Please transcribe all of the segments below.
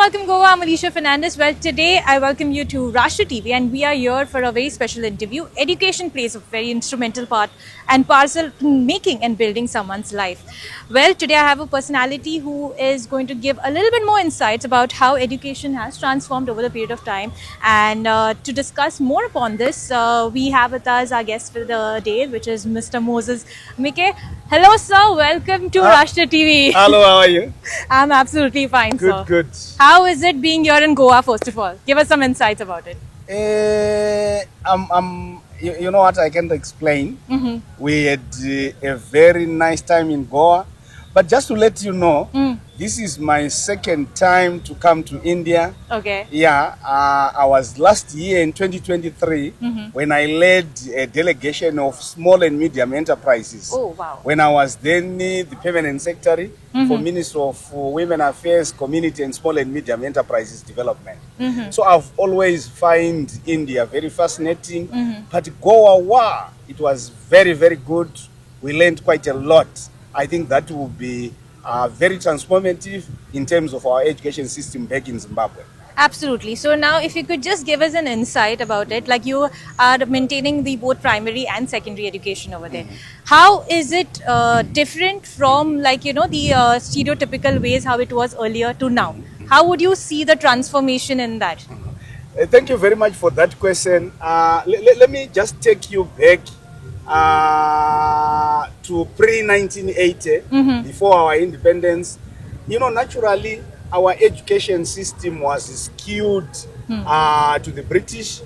welcome Goa. I'm Alicia Fernandez. Well, today I welcome you to Rashtra TV and we are here for a very special interview. Education plays a very instrumental part and parcel in making and building someone's life. Well, today I have a personality who is going to give a little bit more insights about how education has transformed over the period of time. And to discuss more upon this, we have with us our guest for the day, which is Mr. Moses Mike. Hello, sir. Welcome to Rashtra TV. Hello, how are you? I'm absolutely fine, sir. Good. How is it being here in Goa, first of all? Give us some insights about it. You know what, I can't explain. We had a very nice time in Goa. But just to let you know, this is my second time to come to India. Okay. Yeah, I was last year in 2023 when I led a delegation of small and medium enterprises. Oh, wow. When I was then the permanent secretary for Ministry of Women Affairs, Community and Small and Medium Enterprises Development. So I've always find India very fascinating. But Goa, wow, it was very, very good. We learned quite a lot. I think that will be very transformative in terms of our education system back in Zimbabwe. Absolutely. So now if you could just give us an insight about it, like you are maintaining the both primary and secondary education over there. How is it different from the stereotypical ways how it was earlier to now? How would you see the transformation in that? Thank you very much for that question. Let me just take you back to pre-1980, before our independence. You know, naturally, our education system was skewed to the British.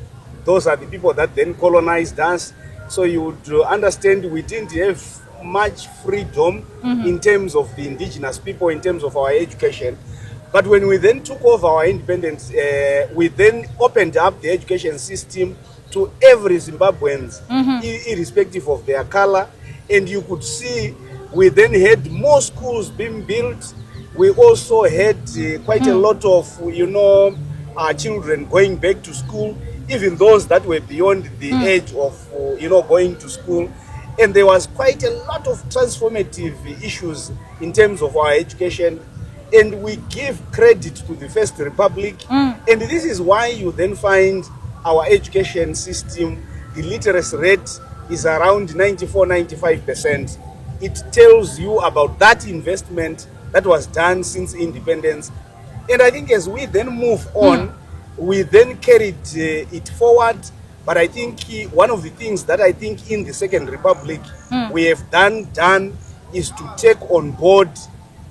Those are the people that then colonized us. So you would understand we didn't have much freedom in terms of the indigenous people, in terms of our education. But when we then took over our independence, we then opened up the education system to every Zimbabwean, irrespective of their color. And you could see we then had more schools being built. We also had quite a lot of, our children going back to school, even those that were beyond the age of, going to school. And there was quite a lot of transformative issues in terms of our education. And we give credit to the First Republic. And this is why you then find our education system, the literacy rate is around 94-95%. It tells you about that investment that was done since independence. And I think as we then move on, we then carried it forward. But I think one of the things that I think in the Second Republic we have done is to take on board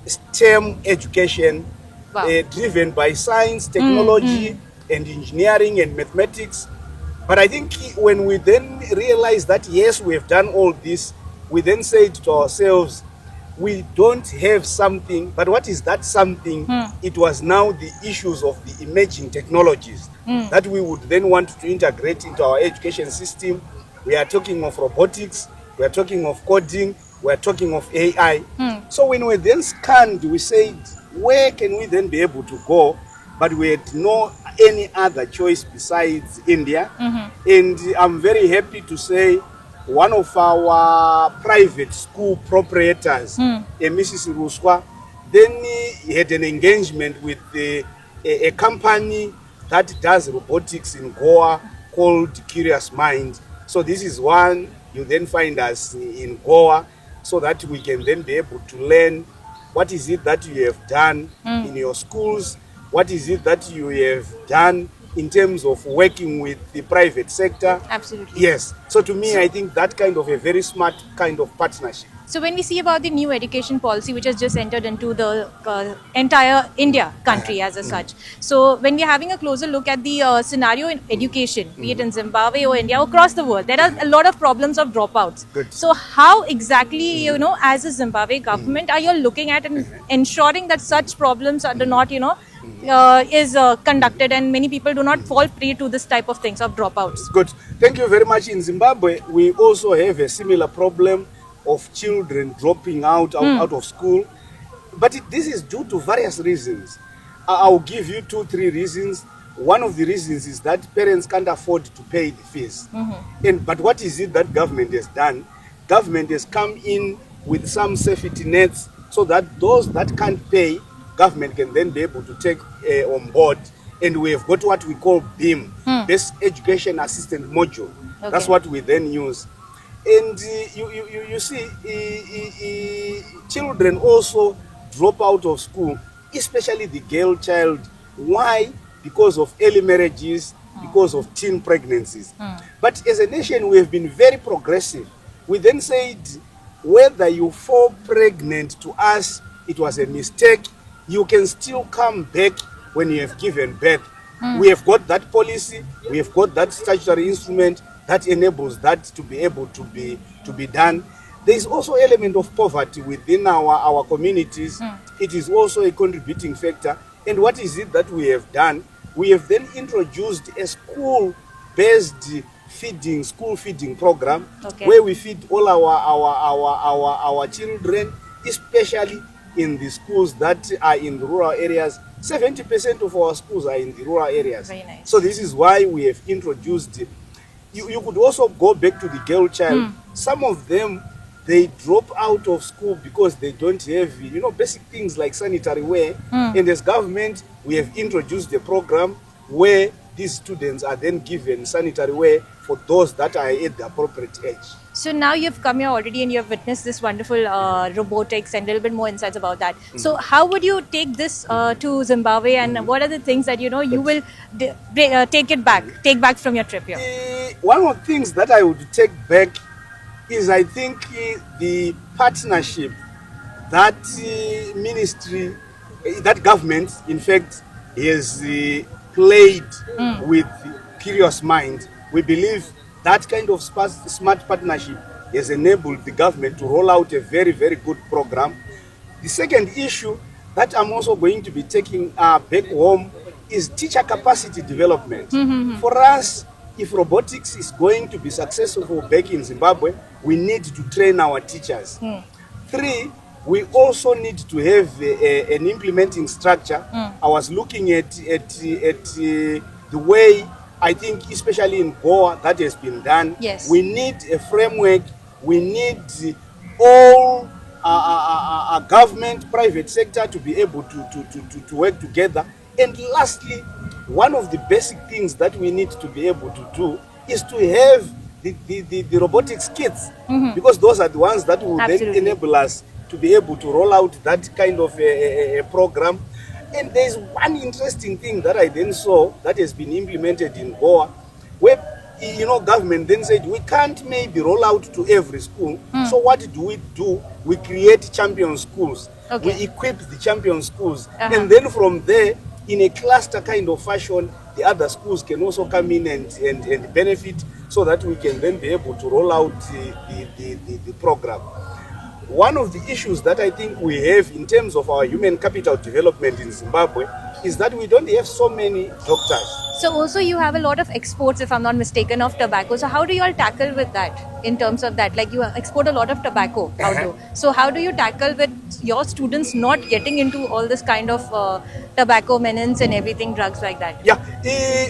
STEM education, driven by science, technology, and engineering and mathematics. But I think when we then realized that yes, we have done all this, we then said to ourselves, we don't have something, but what is that something? It was now the issues of the emerging technologies that we would then want to integrate into our education system. We are talking of robotics, we are talking of coding, we are talking of AI. So when we then scanned, we said, where can we then be able to go? But we had no any other choice besides India. And I'm very happy to say one of our private school proprietors, Mrs. Ruswa, then he had an engagement with a company that does robotics in Goa called Qurious Mind. So this is one you then find us in Goa so that we can then be able to learn what is it that you have done in your schools. What is it that you have done in terms of working with the private sector? Absolutely. Yes. So to me, I think that kind of a very smart kind of partnership. So when we see about the new education policy, which has just entered into the entire India country as a such. So when we're having a closer look at the scenario in education, be it in Zimbabwe or India, across the world, there are a lot of problems of dropouts. Good. So how exactly, as a Zimbabwe government, are you looking at and ensuring that such problems are not, is conducted and many people do not fall prey to this type of things of dropouts? Good. Thank you very much. In Zimbabwe, we also have a similar problem of children dropping out of school. But this is due to various reasons. I'll give you 2-3 reasons. One of the reasons is that parents can't afford to pay the fees. But what is it that government has done? Government has come in with some safety nets so that those that can't pay government can then be able to take on board. And we have got what we call BEAM, Best Education Assistant Module. Okay. That's what we then use. And you see, children also drop out of school, especially the girl child. Why? Because of early marriages, because of teen pregnancies. But as a nation, we have been very progressive. We then said, whether you fall pregnant, to us, it was a mistake. You can still come back when you have given birth. We have got that policy, we have got that statutory instrument that enables that to be able to be done. There is also element of poverty within our communities. It is also a contributing factor. And what is it that we have done? We have then introduced a school-based school feeding program, where we feed all our children, especially in the schools that are in the rural areas. 70% of our schools are in the rural areas. Very nice. So this is why we have introduced. You could also go back to the girl child. Some of them, they drop out of school because they don't have, basic things like sanitary wear. And as government, we have introduced a program where these students are then given sanitary wear for those that are at the appropriate age. So now you've come here already and you've witnessed this wonderful robotics and a little bit more insights about that. So how would you take this to Zimbabwe, and what are the things that you will take back from your trip here? One of the things that I would take back is, I think, the partnership that ministry, that government, in fact, has played with Qurious Mind. We believe that kind of smart partnership has enabled the government to roll out a very, very good program. The second issue that I'm also going to be taking back home is teacher capacity development. For us, if robotics is going to be successful back in Zimbabwe, we need to train our teachers. 3, we also need to have an implementing structure. I was looking at the way, I think, especially in Goa, that has been done. Yes. We need a framework. We need all government, private sector to be able to work together. And lastly, one of the basic things that we need to be able to do is to have the robotics kits, because those are the ones that will then enable us to be able to roll out that kind of a program. And there's one interesting thing that I then saw that has been implemented in Goa, where government then said, we can't maybe roll out to every school. So what do? We create champion schools. We equip the champion schools. And then from there, in a cluster kind of fashion, the other schools can also come in and benefit, so that we can then be able to roll out the program. One of the issues that I think we have in terms of our human capital development in Zimbabwe is that we don't have so many doctors. So also you have a lot of exports, if I'm not mistaken, of tobacco. So how do you all tackle with that in terms of that? Like, you export a lot of tobacco outdoor. So how do you tackle with your students not getting into all this kind of tobacco menace and everything, drugs like that? Yeah,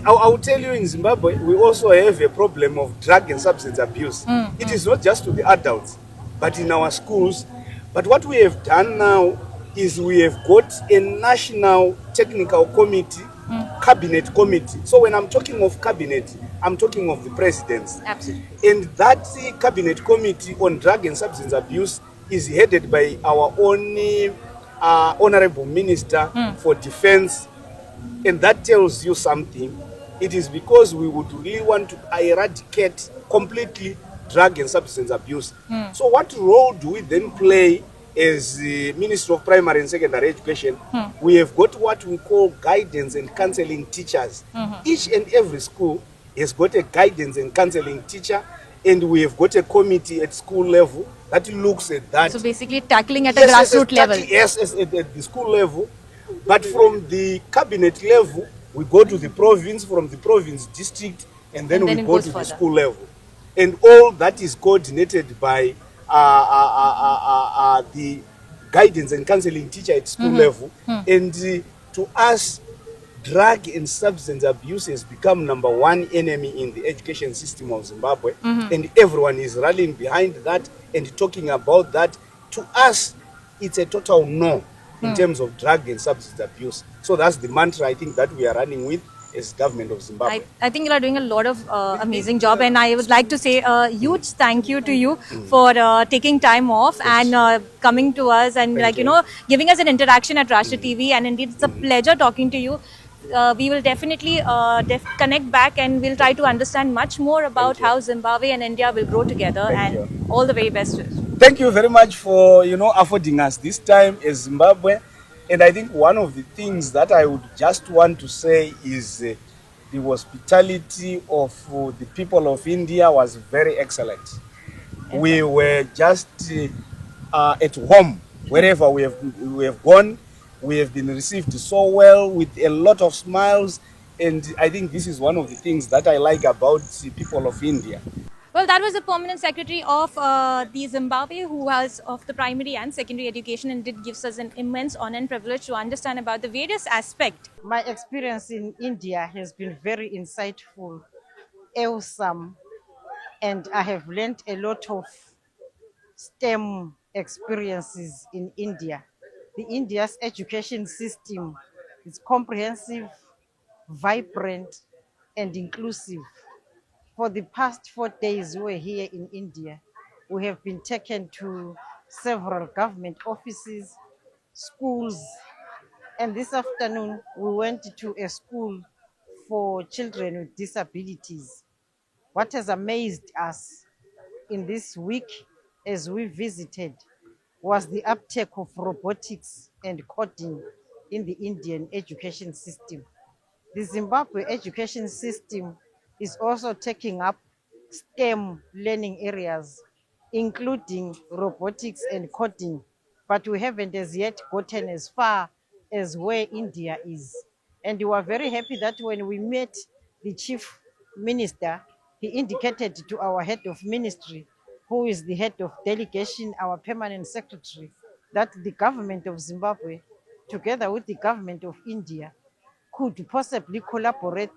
I will tell you, in Zimbabwe, we also have a problem of drug and substance abuse. It is not just to the adults, but in our schools. But what we have done now is we have got a national technical committee, cabinet committee. So when I'm talking of cabinet, I'm talking of the presidents. Absolutely. And that cabinet committee on drug and substance abuse is headed by our only honorable minister for defense. And that tells you something. It is because we would really want to eradicate completely drug and substance abuse. So what role do we then play as the Minister of Primary and Secondary Education? We have got what we call guidance and counseling teachers. Each and every school has got a guidance and counseling teacher, and we have got a committee at school level that looks at that. So basically tackling at a grassroots level. Yes, at the school level. But from the cabinet level, we go to the province, from the province district, and then we go to the school level. And all that is coordinated by the guidance and counseling teacher at school level. And to us, drug and substance abuse has become #1 enemy in the education system of Zimbabwe. And everyone is rallying behind that and talking about that. To us, it's a total no. in terms of drug and substance abuse. So that's the mantra I think that we are running with as government of Zimbabwe. I think you are doing a lot of amazing job, and I would like to say a huge thank you to you for taking time off and coming to us and Thank like you. giving us an interaction at Rashtra TV. And indeed, it's a pleasure talking to you. We will definitely connect back, and we'll try to understand much more about Thank you. how Zimbabwe and India will grow together. Thank And you. all the very best. Thank you very much for affording us this time as Zimbabwe. And I think one of the things that I would just want to say is the hospitality of the people of India was very excellent. We were just at home wherever we have gone. We have been received so well with a lot of smiles, and I think this is one of the things that I like about the people of India. Well, that was the permanent secretary of the Zimbabwe, who has of the primary and secondary education, and it gives us an immense honor and privilege to understand about the various aspects. My experience in India has been very insightful, awesome, and I have learned a lot of STEM experiences in India. The India's education system is comprehensive, vibrant, and inclusive. For the past 4 days we were here in India, we have been taken to several government offices, schools, and this afternoon we went to a school for children with disabilities. What has amazed us in this week as we visited was the uptake of robotics and coding in the Indian education system. The Zimbabwe education system is also taking up STEM learning areas, including robotics and coding, but we haven't as yet gotten as far as where India is. And we were very happy that when we met the chief minister, he indicated to our head of ministry, who is the head of delegation, our permanent secretary, that the government of Zimbabwe, together with the government of India, could possibly collaborate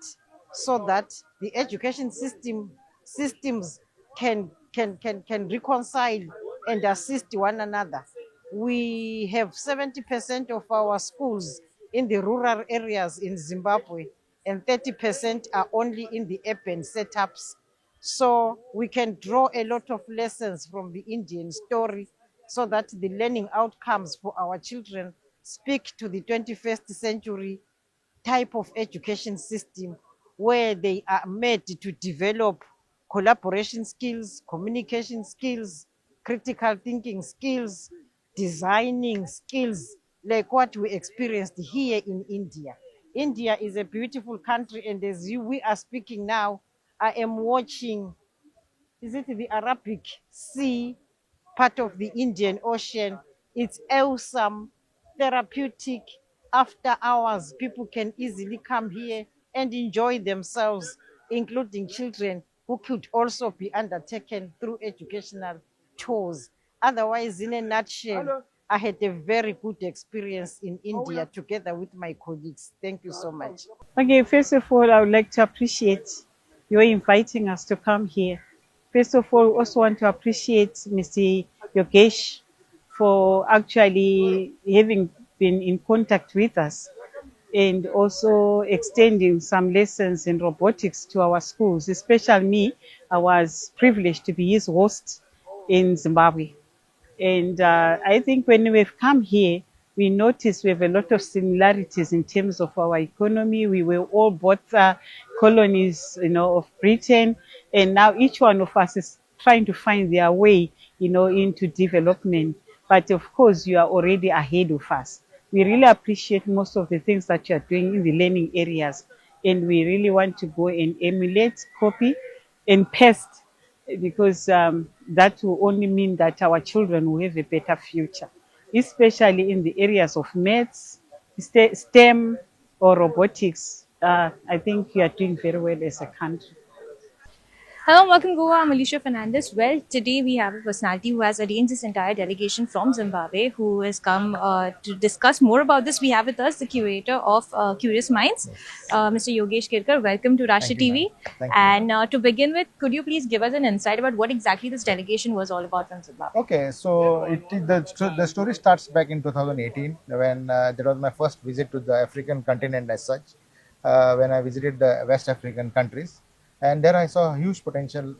so that the education systems can reconcile and assist one another. We have 70% of our schools in the rural areas in Zimbabwe, and 30% are only in the urban setups. So we can draw a lot of lessons from the Indian story so that the learning outcomes for our children speak to the 21st century type of education system where they are made to develop collaboration skills, communication skills, critical thinking skills, designing skills, like what we experienced here in India. India is a beautiful country, and as we are speaking now, I am watching, is it the Arabic Sea, part of the Indian Ocean? It's awesome, therapeutic. After hours, people can easily come here and enjoy themselves, including children who could also be undertaken through educational tours. Otherwise, in a nutshell, I had a very good experience in India together with my colleagues. Thank you so much. Okay, first of all, I would like to appreciate your inviting us to come here. First of all, we also want to appreciate Mr. Yogesh for actually having been in contact with us and also extending some lessons in robotics to our schools. Especially me, I was privileged to be his host in Zimbabwe. And I think when we've come here, we notice we have a lot of similarities in terms of our economy. We were all both colonies, of Britain, and now each one of us is trying to find their way, into development. But of course, you are already ahead of us. We really appreciate most of the things that you are doing in the learning areas, and we really want to go and emulate, copy, and paste because that will only mean that our children will have a better future, especially in the areas of maths, STEM, or robotics. I think we are doing very well as a country. Hello and welcome Goa. I'm Alicia Fernandez. Well, today we have a personality who has arranged this entire delegation from Zimbabwe who has come to discuss more about this. We have with us the curator of Curious Minds, Mr. Yogesh Kirkar. Welcome to Rashtra Thank you, TV. ma'am. Thank you. And to begin with, could you please give us an insight about what exactly this delegation was all about from Zimbabwe? Okay, so the story starts back in 2018 when that was my first visit to the African continent as such. When I visited the West African countries, and there I saw a huge potential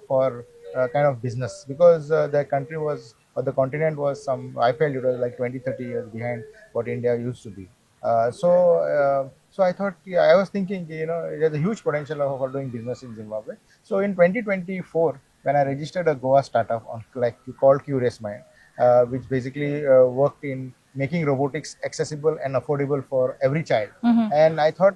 for kind of business because the country was or the continent was I felt it was like 20, 30 years behind what India used to be. So I thought, yeah, I was thinking, there's a huge potential for doing business in Zimbabwe. So in 2024, when I registered a Goa startup called Qurious Mind, which basically worked in making robotics accessible and affordable for every child. And I thought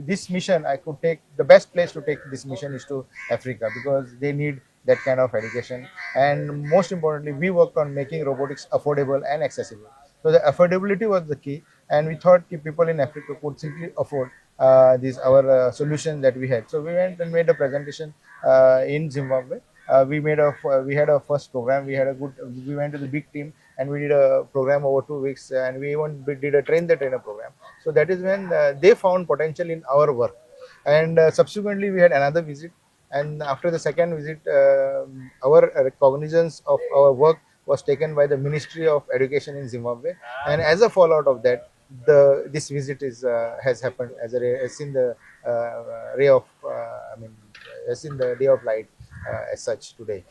this mission, I could take the best place to take this mission is to Africa because they need that kind of education. And most importantly, we worked on making robotics affordable and accessible. So the affordability was the key, and we thought people in Africa could simply afford these our solutions that we had. So we went and made a presentation in Zimbabwe. We had a first program. We went to the big team and we did a program over 2 weeks, and we even did a train the trainer program. So that is when they found potential in our work, and subsequently we had another visit. And after the second visit, our cognizance of our work was taken by the Ministry of Education in Zimbabwe, and as a fallout of that, this visit has happened as in the ray of as in the day of light as such today.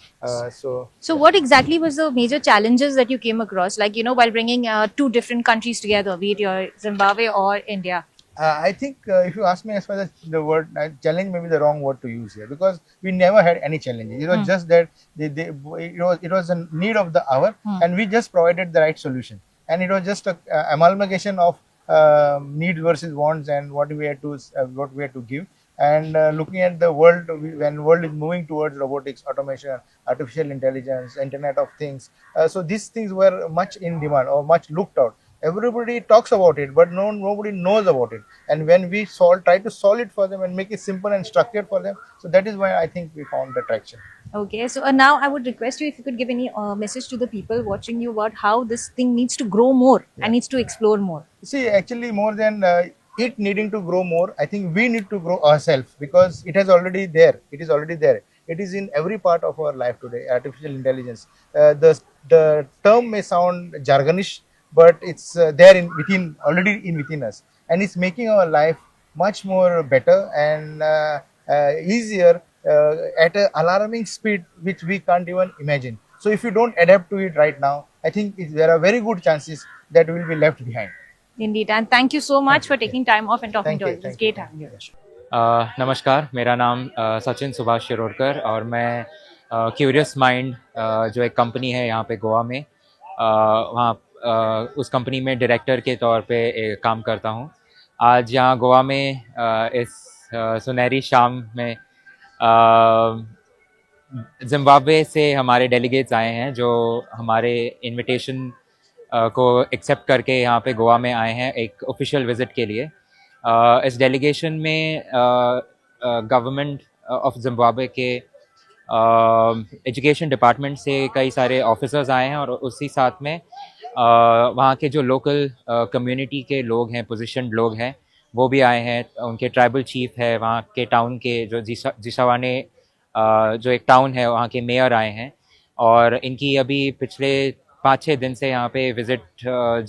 So What exactly was the major challenges that you came across, like, while bringing two different countries together, be it your Zimbabwe or India? I think if you ask me as far as the word challenge may be the wrong word to use here because we never had any challenges. It was just that it was a need of the hour, and we just provided the right solution. And it was just a amalgamation of needs versus wants and what we had to give. And looking at the world, when world is moving towards robotics, automation, artificial intelligence, Internet of Things, so these things were much in demand or much looked out. Everybody talks about it, but nobody knows about it. And when we try to solve it for them and make it simple and structured for them, so that is why I think we found the traction. Okay, so now I would request you if you could give any message to the people watching you about how this thing needs to grow more and needs to explore more. See, actually, more than it needing to grow more, I think we need to grow ourselves because it is already there. It is in every part of our life today. Artificial intelligence. The term may sound jargonish, but it's there within us, and it's making our life much more better and easier at an alarming speed which we can't even imagine. So if you don't adapt to it right now, I think there are very good chances that we will be left behind. Indeed, and thank you so much for taking time off and talking Thank to you, us. It was thank you, great having you. नमस्कार, मेरा नाम सचिन सुभाष शिरोडकर और मैं curious mind जो एक company है यहाँ पे गोवा में, वहाँ उस कंपनी में डायरेक्टर के तौर पे काम करता हूँ। आज यहाँ गोवा में इस सुनहरी शाम में जिम्बाब्वे से हमारे डेलीगेट्स आए हैं जो हमारे इनविटेशन को एक्सेप्ट करके यहाँ पे गोवा में आए हैं एक ऑफिशियल विज़िट के लिए। इस डेलीगेशन में गवर्नमेंट ऑफ जिम्बाब्वे के एजुकेशन डिपार्टमेंट से कई सारे ऑफिसर्स आए हैं और उसी साथ में वहाँ के जो लोकल कम्युनिटी के लोग हैं, पोजीशन्ड लोग हैं, वो भी आए हैं। उनके ट्राइबल चीफ है, वहाँ के टाउन के जो जिशावाने जो एक टाउन है वहाँ के मेयर आए हैं और इनकी अभी पिछले 5-6 दिन से यहाँ पे विज़िट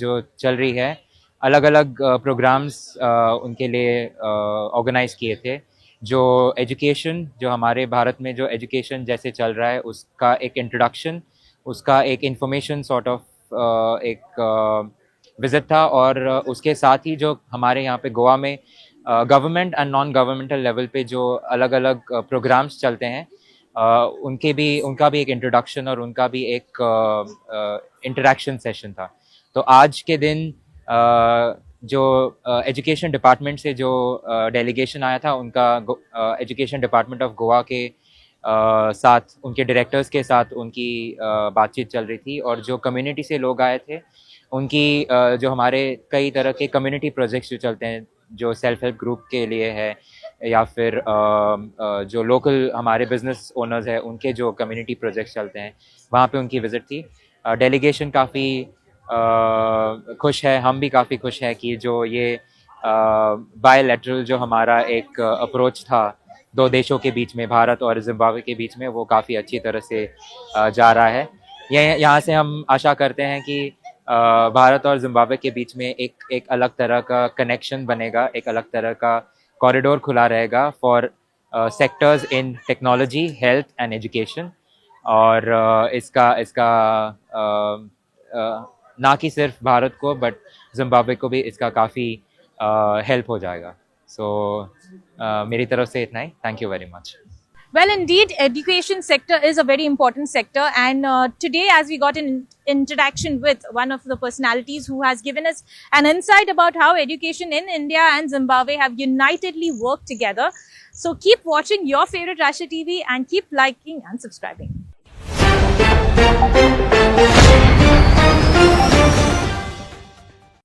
जो चल रही है, अलग अलग प्रोग्राम्स उनके लिए ऑर्गेनाइज़ किए थे। जो एजुकेशन, जो हमारे भारत में जो एजुकेशन जैसे चल रहा है उसका एक इंट्रोडक्शन, उसका एक इंफॉर्मेशन सॉर्ट ऑफ एक विज़िट था और उसके साथ ही जो हमारे यहाँ पे गोवा में government and non governmental level पे जो अलग अलग प्रोग्राम्स चलते हैं उनका भी एक इंट्रोडक्शन और उनका भी एक इंटरेक्शन सेशन था। तो आज के दिन जो एजुकेशन डिपार्टमेंट से जो डेलीगेशन आया था उनका एजुकेशन डिपार्टमेंट ऑफ गोवा के साथ उनके डायरेक्टर्स के साथ उनकी बातचीत चल रही थी और जो कम्युनिटी से लोग आए थे उनकी जो हमारे कई तरह के कम्युनिटी प्रोजेक्ट्स जो चलते हैं जो सेल्फ हेल्प ग्रुप के लिए है या फिर जो लोकल हमारे बिजनेस ओनर्स हैं उनके जो कम्युनिटी प्रोजेक्ट्स चलते हैं वहाँ पे उनकी विज़िट थी। डेलीगेशन काफ़ी खुश है, हम भी काफ़ी खुश हैं कि जो ये बायलैटरल जो हमारा एक अप्रोच था दो देशों के बीच में, भारत और जिम्बाब्वे के बीच में, वो काफ़ी अच्छी तरह से जा रहा है। यहाँ से हम आशा करते हैं कि भारत और जिम्बाब्वे के बीच में एक अलग तरह का कनेक्शन बनेगा, एक अलग तरह का कॉरिडोर खुला रहेगा for sectors in technology, health and education. और इसका ना कि सिर्फ भारत को बट जिम्बाब्वे को भी इसका काफ़ी हेल्प हो जाएगा। सो मेरी तरफ से इतना ही। Thank you very much. Well, indeed, education sector is a very important sector, and today, as we got an interaction with one of the personalities who has given us an insight about how education in India and Zimbabwe have unitedly worked together. So keep watching your favorite Russia TV and keep liking and subscribing.